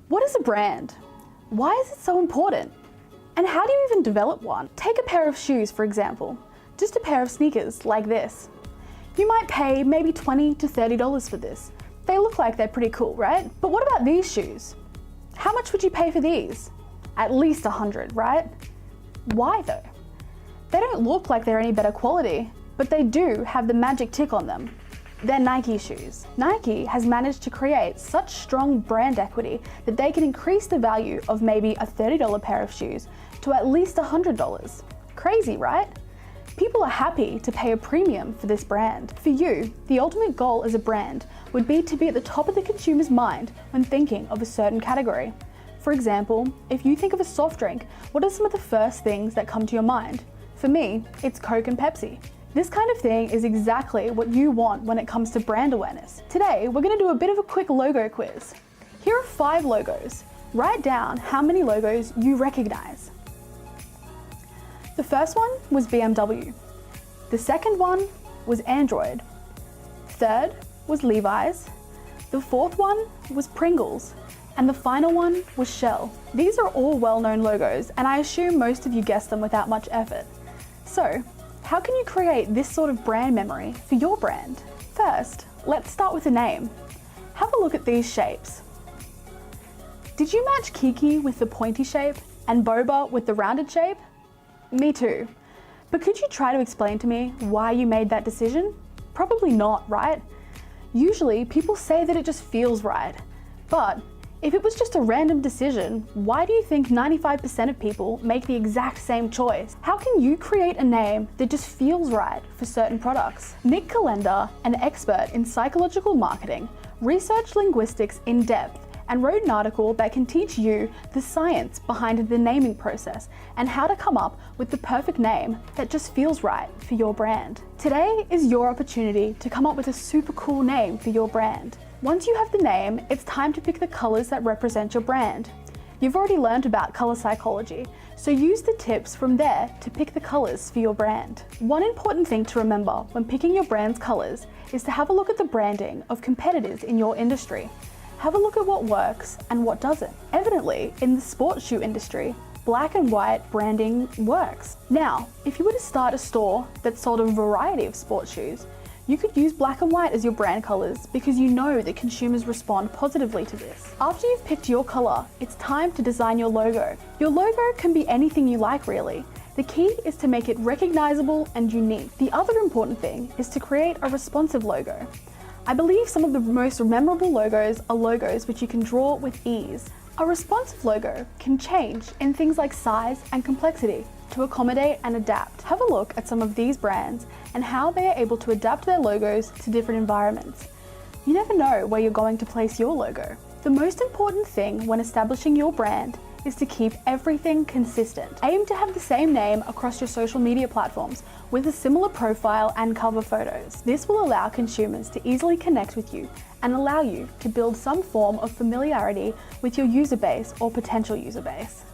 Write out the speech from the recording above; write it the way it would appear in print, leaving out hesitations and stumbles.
What is a brand? Why is it so important? And how do you even develop one? Take a pair of shoes, for example. Just a pair of sneakers like this. You might pay maybe $20 to $30 for this. They look like they're pretty cool, right? But what about these shoes? How much would you pay for these? At least $100, right? Why though? They don't look like they're any better quality, but they do have the magic tick on them. They're Nike shoes. Nike has managed to create such strong brand equity that they can increase the value of maybe a $30 pair of shoes to at least $100. Crazy, right? People are happy to pay a premium for this brand. For you, the ultimate goal as a brand would be to be at the top of the consumer's mind when thinking of a certain category. For example, if you think of a soft drink, what are some of the first things that come to your mind? For me, it's Coke and Pepsi. This kind of thing is exactly what you want when it comes to brand awareness. Today, we're going to do a bit of a quick logo quiz. Here are 5 logos. Write down how many logos you recognize. The first one was BMW. The second one was Android. Third was Levi's. The fourth one was Pringles. And the final one was Shell. These are all well-known logos, and I assume most of you guessed them without much effort. So, how can you create this sort of brand memory for your brand? First, let's start with a name. Have a look at these shapes. Did you match Kiki with the pointy shape and Boba with the rounded shape? Me too. But could you try to explain to me why you made that decision? Probably not, right? Usually people say that it just feels right. But if it was just a random decision, why do you think 95% of people make the exact same choice? How can you create a name that just feels right for certain products? Nick Calenda, an expert in psychological marketing, researched linguistics in depth and wrote an article that can teach you the science behind the naming process and how to come up with the perfect name that just feels right for your brand. Today is your opportunity to come up with a super cool name for your brand. Once you have the name, it's time to pick the colors that represent your brand. You've already learned about color psychology, so use the tips from there to pick the colors for your brand. One important thing to remember when picking your brand's colors is to have a look at the branding of competitors in your industry. Have a look at what works and what doesn't. Evidently, in the sports shoe industry, black and white branding works. Now, if you were to start a store that sold a variety of sports shoes, you could use black and white as your brand colors because you know that consumers respond positively to this. After you've picked your color, it's time to design your logo. Your logo can be anything you like, really. The key is to make it recognizable and unique. The other important thing is to create a responsive logo. I believe some of the most memorable logos are logos which you can draw with ease. A responsive logo can change in things like size and complexity to accommodate and adapt. Have a look at some of these brands and how they are able to adapt their logos to different environments. You never know where you're going to place your logo. The most important thing when establishing your brand is to keep everything consistent. Aim to have the same name across your social media platforms with a similar profile and cover photos. This will allow consumers to easily connect with you and allow you to build some form of familiarity with your user base or potential user base.